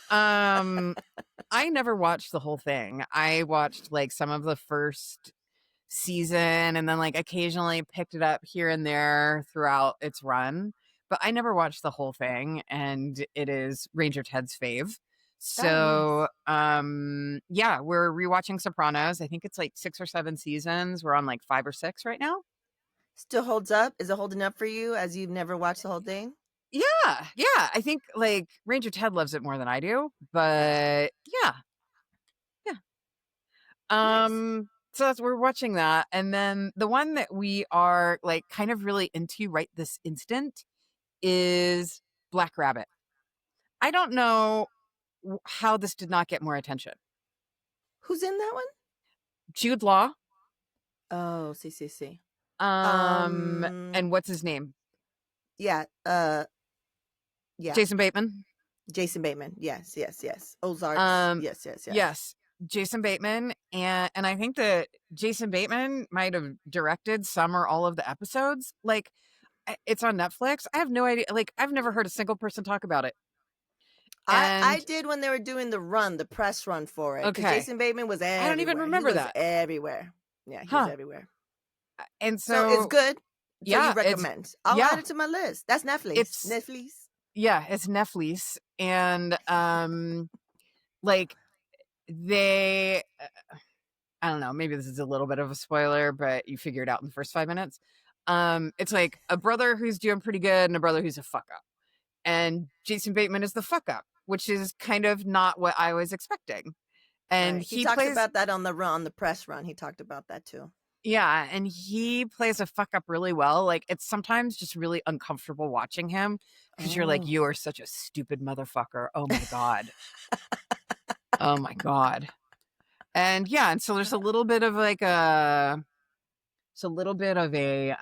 I never watched the whole thing. I watched like some of the first season and then like occasionally picked it up here and there throughout its run, but I never watched the whole thing, and it is Ranger Ted's fave. Oh, So nice. yeah, we're rewatching Sopranos. I think it's like 6 or 7 seasons. We're on like 5 or 6 right now. Still holds up? Is it holding up for you as you've never watched the whole thing? Yeah, I think like Ranger Ted loves it more than I do, but yeah. Nice. So we're watching that. And then the one that we are like kind of really into right this instant is Black Rabbit. I don't know how this did not get more attention. Who's in that one? Jude Law, Oh, see. and what's his name? Yeah, yeah. Jason Bateman. Jason Bateman. Yes. Ozarks. Um, Yes. yes, Jason Bateman, and I think that Jason Bateman might have directed some or all of the episodes. Like, it's on Netflix. I have no idea. Like, I've never heard a single person talk about it. I And did when they were doing the press run for it, because okay, Jason Bateman was I don't even everywhere. He remember was that. everywhere. Yeah, he was Huh. everywhere. And So it's so good. So you yeah, recommend? I'll add yeah, it to my list. That's Netflix. it's it's Netflix, and like they I don't know, maybe this is a little bit of a spoiler, but you figure it out in the first 5 minutes. It's like a brother who's doing pretty good and a brother who's a fuck up. And Jason Bateman is the fuck up, which is kind of not what I was expecting. And Right. He he talks plays about that on the press run. He talked about that too. yeah, and he plays a fuck up really well. Like, it's sometimes just really uncomfortable watching him because you're like, Oh. you are such a stupid motherfucker. Oh my God. Oh my God. And yeah, and so there's a little bit of like it's a little bit of a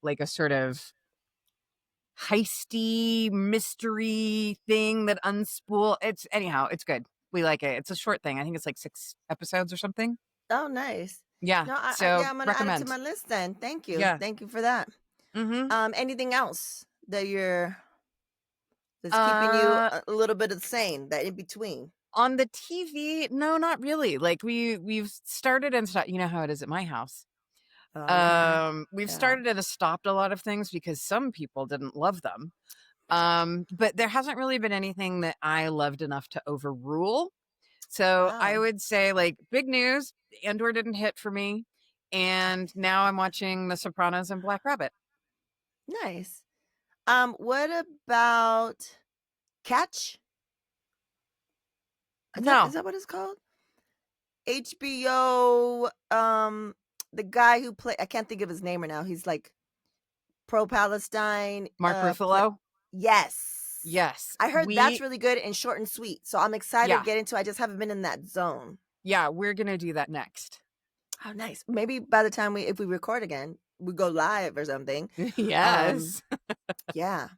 like a sort of heisty mystery thing that unspool. It's anyhow, it's good. We like it. It's a short thing. I think it's like 6 episodes or something. Oh, nice. Yeah. No, So yeah, I'm gonna add it to my recommend. list then. Thank you. Yeah. Thank you for that. Mm-hmm. Anything else that that's keeping you Uh a little bit of sane, that in between? on the TV, no, not really. Like we've started and stopped. You know how it is at my house. Oh yeah. We've Yeah. started and stopped a lot of things because some people didn't love them. But there hasn't really been anything that I loved enough to overrule. So I Wow. would say, like, big news, Andor didn't hit for me. And now I'm watching The Sopranos and Black Rabbit. Nice. What about Catch? Is No, that what it's called? HBO. The guy who play, I can't think of his name right now. He's like pro Palestine. Mark Ruffalo. Yes. Yes, I heard that's really good and short and sweet. So I'm excited to yeah, get into. I just haven't been in that zone. yeah, we're going to do that next. Oh, nice. Maybe by the time if we record again, we go live or something. Yes. Yeah.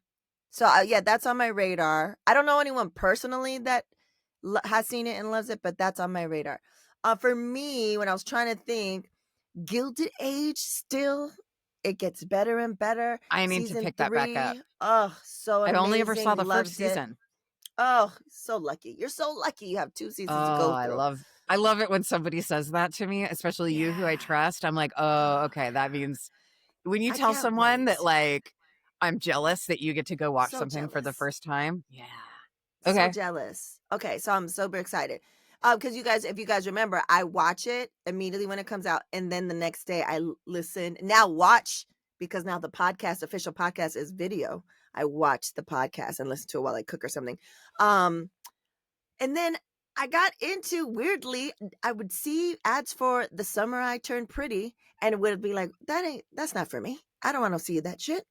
So yeah, that's on my radar. I don't know anyone personally that has seen it and loves it, but that's on my radar. For me, when I was trying to think, Gilded Age still, it gets better and better. I need to Season pick that back up. 3, oh, so I only ever saw amazing. the first Loved it. season. Oh, so lucky. You're so lucky you have 2 seasons to Oh, go through. I love it when somebody says that to me, especially you who I trust. I'm like, oh, okay. That means when you I tell can't someone that, wait. like, I'm jealous that you get to go watch So something for the jealous. first time. Yeah. So Okay. jealous. Okay, so I'm super excited. Because if you guys remember, I watch it immediately when it comes out, and then the next day I listen. Now watch, because now the official podcast is video. I watch the podcast and listen to it while I cook or something. And then I got into, weirdly, I would see ads for The Summer I Turned Pretty, and it would be like, that's not for me. I don't want to see that shit.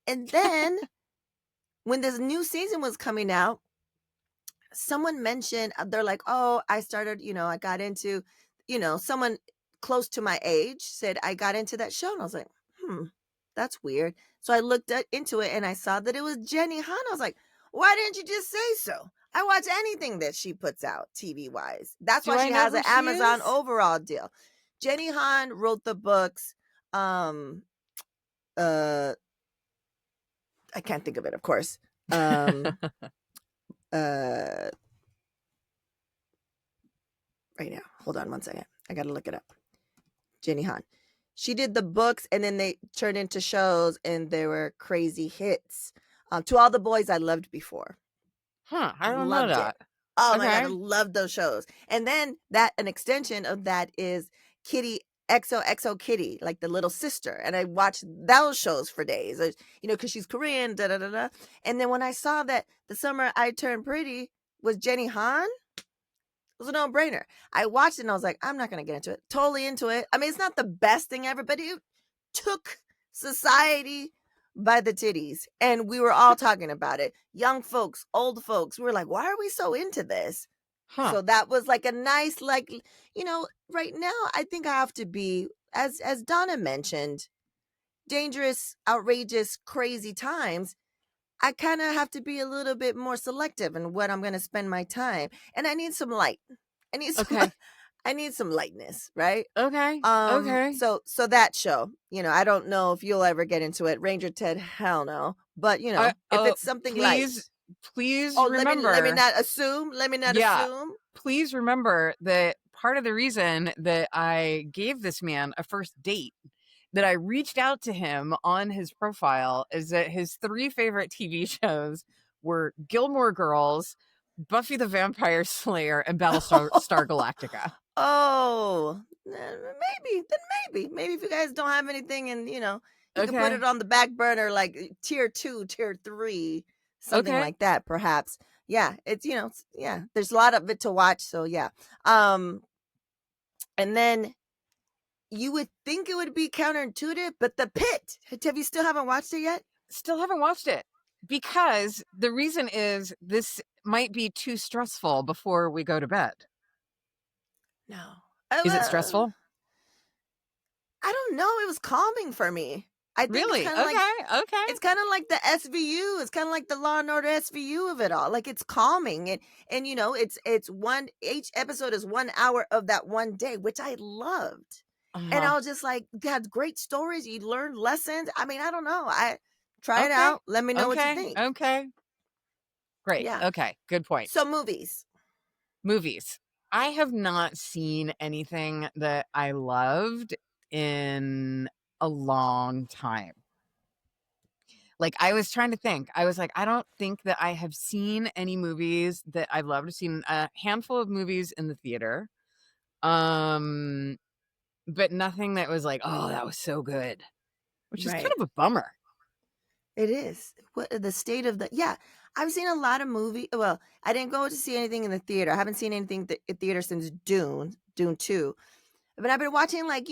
And then when this new season was coming out, someone mentioned, they're like, oh, I started, I got into, someone close to my age said I got into that show. And I was like, that's weird. So I looked into it and I saw that it was Jenny Han. I was like, why didn't you just say so? I watch anything that she puts out TV wise. That's Do why I she know has who an she Amazon is? overall deal. Jenny Han wrote the books. Uh, I can't think of it, of course. Uh, right now. Hold on one second. I got to look it up. Jenny Han. She did the books and then they turned into shows and they were crazy hits. To All the Boys I Loved Before. I don't know Loved it. that. Oh my God, I Okay. love those shows. And then an extension of that is Kitty XOXO Kitty, like the little sister. And I watched those shows for days, because she's Korean, da da da da. And then when I saw that The Summer I Turned Pretty was Jenny Han, it was a no-brainer. I watched it and I was like, I'm not going to get into it. Totally into it. I mean, it's not the best thing ever, but it took society by the titties. And we were all talking about it. Young folks, old folks. We were like, why are we so into this? Huh. So that was like a nice, like, right now, I think I have to be, as Donna mentioned, dangerous, outrageous, crazy times. I kind of have to be a little bit more selective in what I'm going to spend my time. And I need some light. I need some Okay. I need some lightness, right? Okay. Okay. So that show, I don't know if you'll ever get into it. Ranger Ted, hell no. But if Oh, it's something light. please Oh, let me remember. not assume. Let me not Yeah. assume. Please remember that part of the reason that I gave this man a first date, that I reached out to him on his profile, is that his 3 favorite TV shows were Gilmore Girls, Buffy the Vampire Slayer, and Battlestar Galactica. Oh, maybe if you guys don't have anything and you could put it Okay. on the back burner, like tier 2, tier 3, something Okay. like that, perhaps. Yeah, yeah, there's a lot of it to watch, so yeah. Um and then you would think it would be counterintuitive, but The Pit, have you still haven't watched it yet? Still haven't watched it because the reason is this might be too stressful before we go to bed. No. Is it uh, stressful? I don't know, it was calming for me. I think it's Really? kind of like, Okay. Okay. it's kind of like the SVU. It's kind of like the Law and Order SVU of it all. Like, it's calming, and it's one, each episode is 1 hour of that one day, which I loved. And Uh-huh. I was just like, had great stories. You learned lessons. I mean, I don't know. I try it Okay. out. Let me know what you Okay. think. Okay. Great. Yeah. Okay. Good point. So movies. Movies. I have not seen anything that I loved in a long time. Like, I was trying to think. I was like, I don't think that I have seen any movies that I've loved. I've seen a handful of movies in the theater. Um, but nothing that was like, oh, that was so good, which is kind Right. of a bummer. It is. What the state of the, yeah. I've seen a lot of movie. Well, I didn't go to see anything in the theater. I haven't seen anything in theater since Dune 2. But I've been watching, like,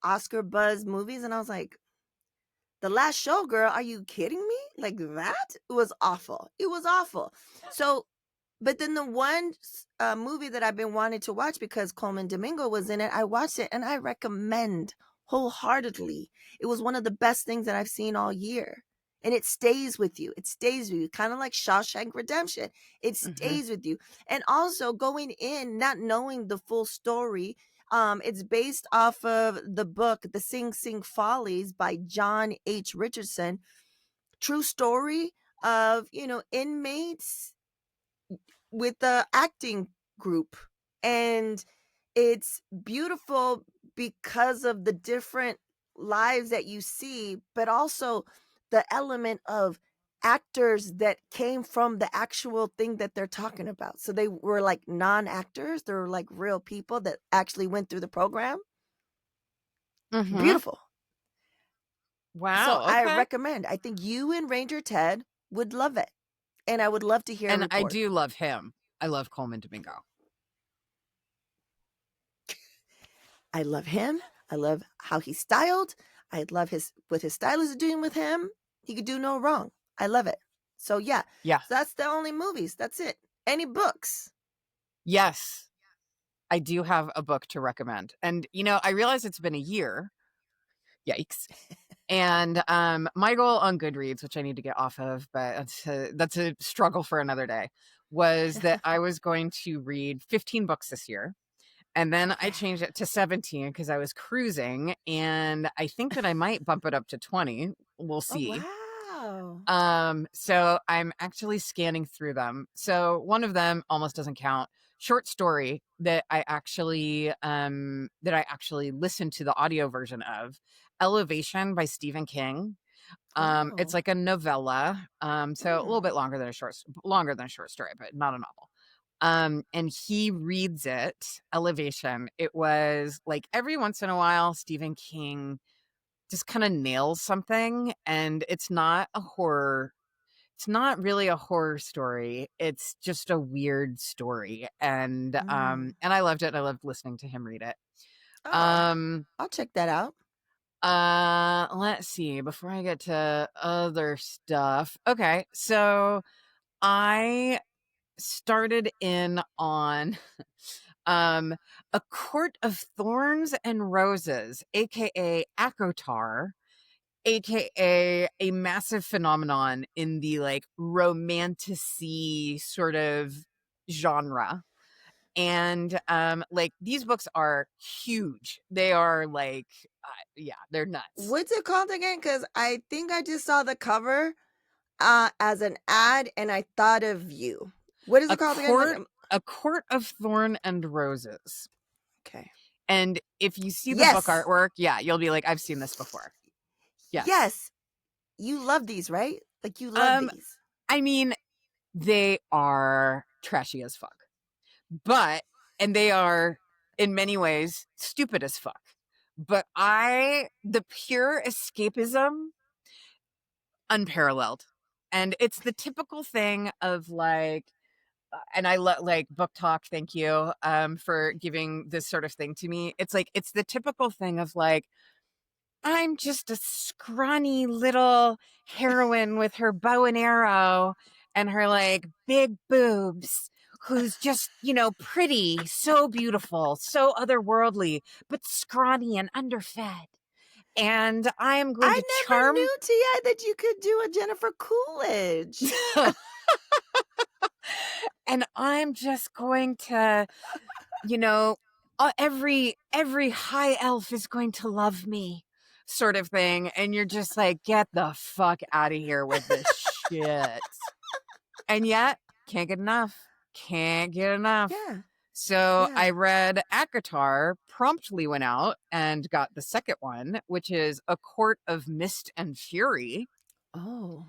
Oscar buzz movies, and I was like, The Last Show, girl, are you kidding me? Like, that was awful. It was awful. So, but then the one movie that I've been wanting to watch because Coleman Domingo was in it, I watched it and I recommend wholeheartedly. It was one of the best things that I've seen all year. And it stays with you. It stays with you, kind of like Shawshank Redemption. It Hmm. stays with you. And also going in, not knowing the full story. It's based off of the book, The Sing Sing Follies by John H. Richardson. True story of, inmates with the acting group. And it's beautiful because of the different lives that you see, but also the element of actors that came from the actual thing that they're talking about. So they were like non-actors, they were like real people that actually went through the program. Hmm. Beautiful. So Wow. I Okay. recommend. I think you and Ranger Ted would love it. And I would love to hear a And I report. do love him. I love Coleman Domingo. I love him. I love how he's styled. I love what his stylist is doing with him. He could do no wrong. I love it. So yeah. Yeah. So that's the only movies. That's it. Any books? Yes, I do have a book to recommend. And, I realize it's been a year. Yikes. And my goal on Goodreads, which I need to get off of, but that's a struggle for another day, was that I was going to read 15 books this year. And then I Yeah. changed it to 17 because I was cruising. And I think that I might bump it up to 20. We'll Oh, see. wow. So I'm actually scanning through them. So one of them almost doesn't count. Short story that I actually listened to the audio version of, Elevation by Stephen King. It's Oh. like a novella. So a little Mm. bit longer than a short story, but not a novel. And he reads it, Elevation. It was like every once in a while, Stephen King just kind of nails something, and it's not really a horror story. It's just a weird story. And I loved it. I loved listening to him read it. Oh, Um I'll check that out. let's see, before I get to other stuff. Okay, so I started in on A Court of Thorns and Roses, aka Akotar, aka a massive phenomenon in the like romanticy sort of genre. And like these books are huge. They are like yeah, they're nuts. What's it called again? Because I think I just saw the cover as an ad and I thought of you. What is A it called again? court a court of thorn and roses. Okay. And if you see the book Yes. artwork, yeah, you'll be like, I've seen this before. Yes. Yes. You love these, right? Like you love Um, these. I mean, they are trashy as fuck. And they are in many ways stupid as fuck. But the pure escapism, unparalleled. And it's the typical thing of like, and I love like book talk. Thank you for giving this sort of thing to me. It's like, it's the typical thing of like, I'm just a scrawny little heroine with her bow and arrow and her like big boobs who's just, pretty, so beautiful, so otherworldly, but scrawny and underfed. And I am going I to never charm. knew, T.I., that you could do a Jennifer Coolidge. And I'm just going to, every high elf is going to love me, sort of thing. And you're just like, get the fuck out of here with this shit. And yet, can't get enough. Can't get enough. Yeah. So I Yeah. read Akatar, promptly went out and got the second one, which is A Court of Mist and Fury. Oh.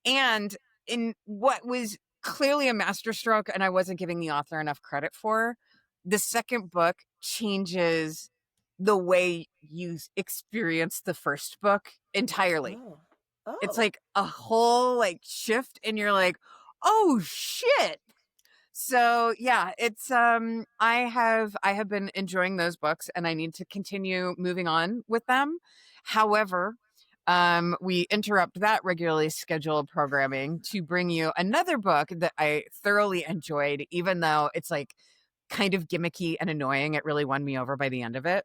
And in what was clearly a masterstroke, and I wasn't giving the author enough credit for, the second book changes the way you experience the first book entirely. Oh. It's Oh. like a whole like shift, and you're like, oh shit. So yeah, it's I have been enjoying those books, and I need to continue moving on with them. However, we interrupt that regularly scheduled programming to bring you another book that I thoroughly enjoyed, even though it's like kind of gimmicky and annoying. It really won me over by the end of it.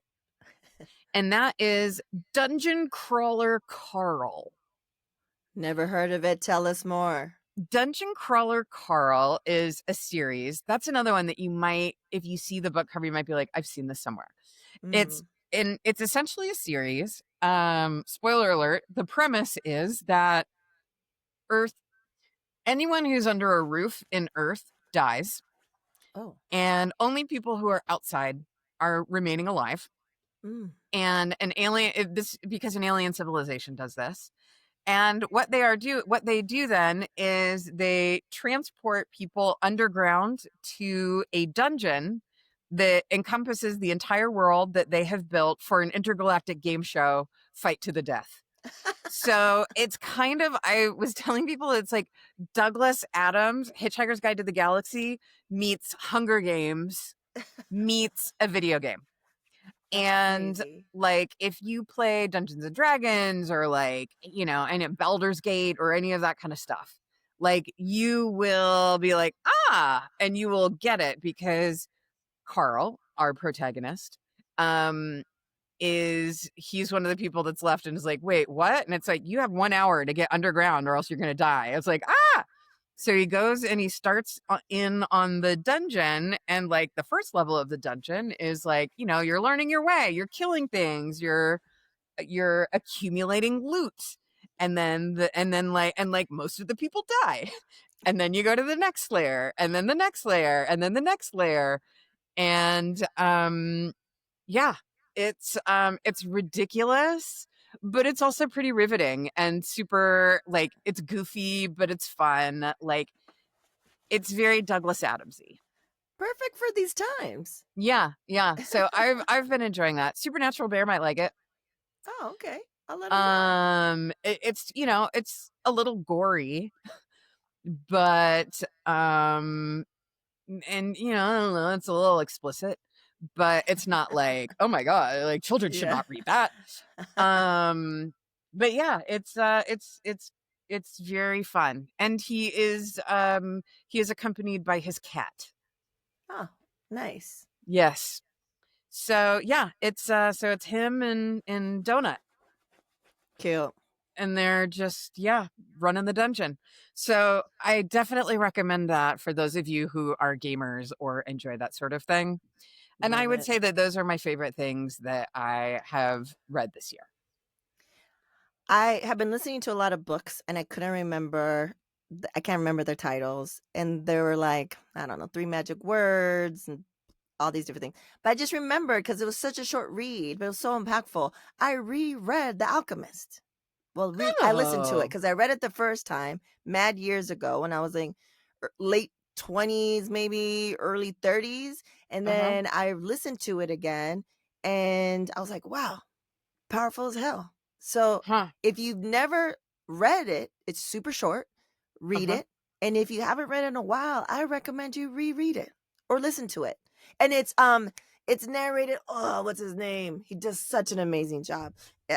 And that is Dungeon Crawler Carl. Never heard of it. Tell us more. Dungeon Crawler Carl is a series. That's another one that you might, if you see the book cover, you might be like, I've seen this somewhere. Mm. It's essentially a series. Spoiler alert, the premise is that Earth, anyone who's under a roof in Earth dies, Oh. and only people who are outside are remaining alive. Mm. And because an alien civilization does this. And what they do then is they transport people underground to a dungeon that encompasses the entire world that they have built for an intergalactic game show, Fight to the Death. So it's kind of, I was telling people, it's like Douglas Adams, Hitchhiker's Guide to the Galaxy meets Hunger Games meets a video game. That's And crazy. like if you play Dungeons and Dragons or like, any Baldur's Gate or any of that kind of stuff, like you will be like, and you will get it because Carl, our protagonist, um, he's one of the people that's left and is like, wait, what? And it's like, you have 1 hour to get underground or else you're going to die. It's like, ah. So he goes and he starts in on the dungeon. And like the first level of the dungeon is like, you're learning your way, you're killing things, you're accumulating loot. And then most of the people die. And then you go to the next layer, and then the next layer, and then the next layer. And yeah, it's ridiculous, but it's also pretty riveting and super, like, it's goofy, but it's fun. Like, it's very Douglas Adamsy. Perfect for these times. Yeah. So I've been enjoying that. Supernatural Bear might like it. Oh, okay. I'll let him know. It's a little gory, but and I don't know, it's a little explicit, but it's not like, oh my god, like children should Yeah. not read that. But yeah, it's very fun, and he is accompanied by his cat. Oh, nice. Yes. So yeah, it's him and Donut, Cute. and they're just running the dungeon. So I definitely recommend that for those of you who are gamers or enjoy that sort of thing. And I Love would it. say that those are my favorite things that I have read this year. I have been listening to a lot of books and I couldn't remember, I can't remember their titles. And there were like, I don't know, 3 magic words and all these different things. But I just remembered because it was such a short read, but it was so impactful. I reread The Alchemist. Well, I listened to it Oh. because I read it the first time mad years ago when I was in late 20s, maybe early 30s. And then I listened to it again and I was like, wow, powerful as hell. So if you've never read it, it's super short. Read it. And if you haven't read it in a while, I recommend you reread it or listen to it. And it's narrated. Oh, what's his name? He does such an amazing job.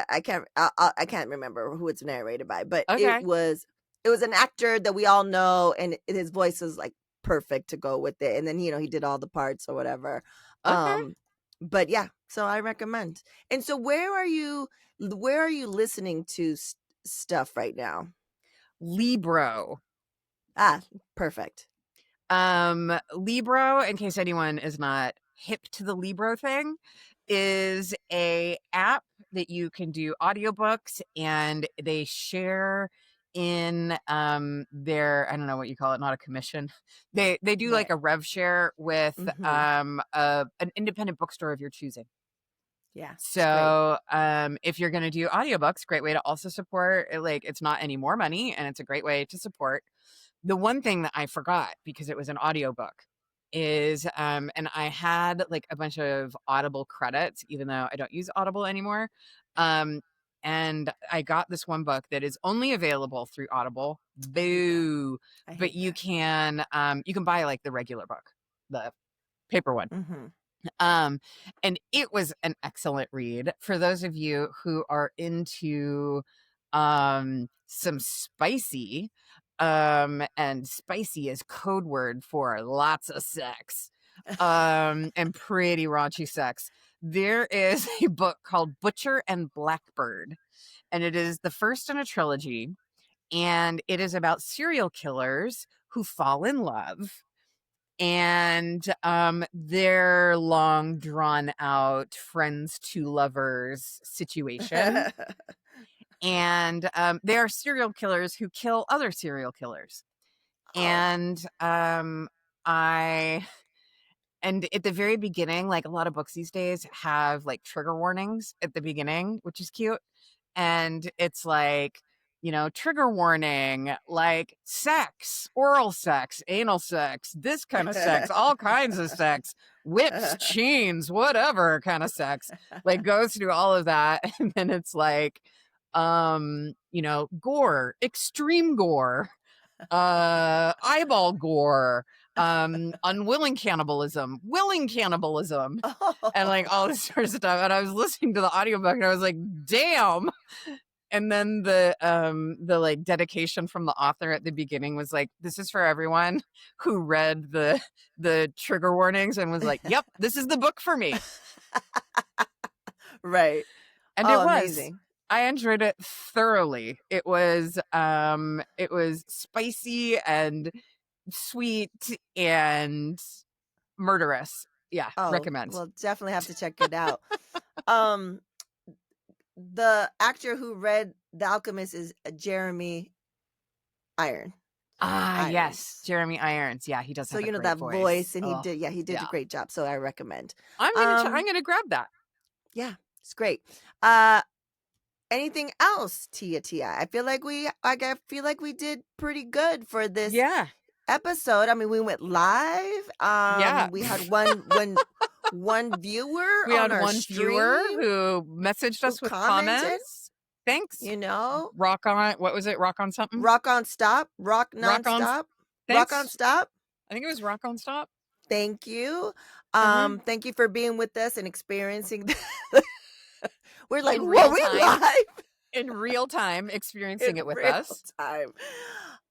I can't remember who it's narrated by, but it was an actor that we all know, and his voice is like perfect to go with it. And then he did all the parts or whatever. But yeah, so I recommend. And so where are you listening to stuff right now? Libro. Perfect. Libro, in case anyone is not hip to the Libro thing, is a app that you can do audiobooks, and they share in their, I don't know what you call it, not a commission. They do like a rev share with an independent bookstore of your choosing. Yeah. So if you're going to do audiobooks, great way to also support it. Like, it's not any more money, and it's a great way to support. The one thing that I forgot, because it was an audiobook, is and I had like a bunch of Audible credits, even though I don't use Audible anymore. And I got this one book that is only available through Audible. Boo. But you can buy like the regular book, the paper one. And it was an excellent read for those of you who are into some spicy, and spicy is code word for lots of sex, and pretty raunchy sex. There is a book called Butcher and Blackbird, and it is the first in a trilogy, and it is about serial killers who fall in love, and their long drawn out friends to lovers situation. And they are serial killers who kill other serial killers. And and at the very beginning, like a lot of books these days have like trigger warnings at the beginning, which is cute. And it's like, trigger warning, like sex, oral sex, anal sex, this kind of sex, all kinds of sex, whips, chains, whatever kind of sex, like goes through all of that. And then it's like, gore, extreme gore, eyeball gore, unwilling cannibalism, willing cannibalism, and like all this sort of stuff. And I was listening to the audiobook and I was like, damn. And then the like dedication from the author at the beginning was like, this is for everyone who read the trigger warnings and was like, yep, this is the book for me. Right. And Oh, it was. amazing. I enjoyed it thoroughly. It was spicy and sweet and murderous. Yeah, Oh, recommend. we'll definitely have to check it out. The actor who read The Alchemist is Jeremy Irons. Yes, Jeremy Irons. Yeah, he does So have a you know great that voice, and Oh, he did a great job. So I recommend. I'm gonna grab that. Yeah, it's great. Anything else, Tia? I feel like we did pretty good for this episode. I mean, we went live. We had one viewer. We on had our one stream viewer who messaged us with comments. Thanks. You know, rock on. What was it? Rock on something. Rock on stop. Rock nonstop. Rock on stop. I think it was rock on stop. Thank you. Thank you for being with us and experiencing. We're like, whoa, we live in real time, experiencing it with us.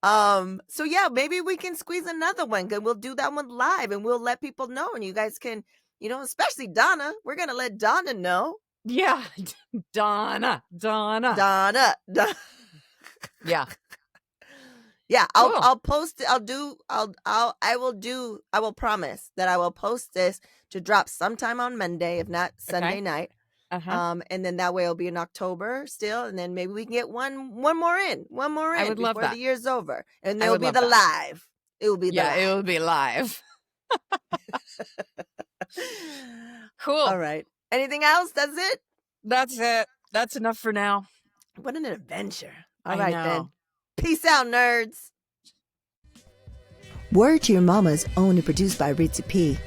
So yeah, maybe we can squeeze another one, because we'll do that one live and we'll let people know, and you guys can, you know, especially Donna. We're gonna let Donna know. Yeah, Donna. Yeah. Yeah, I'll post it. I will promise that I will post this to drop sometime on Monday, if not Sunday night. And then that way it'll be in October still, and then maybe we can get one more in I would love before that. the year's over, and it'll be the live. It will be it will be live. Cool. All right. Anything else? That's it. That's it. That's enough for now. What an adventure! All right then. Peace out, nerds. Word to Your Mama is owned and produced by Ritzy P.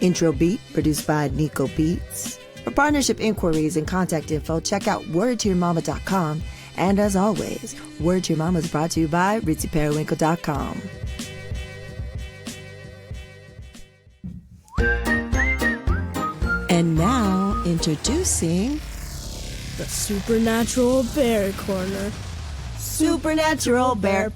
Intro beat produced by Nico Beats. For partnership inquiries and contact info, check out wordtoyourmama.com. And as always, Word to Your Mama is brought to you by ritzyperiwinkle.com. And now, introducing the Supernatural Bear Corner. Supernatural Bear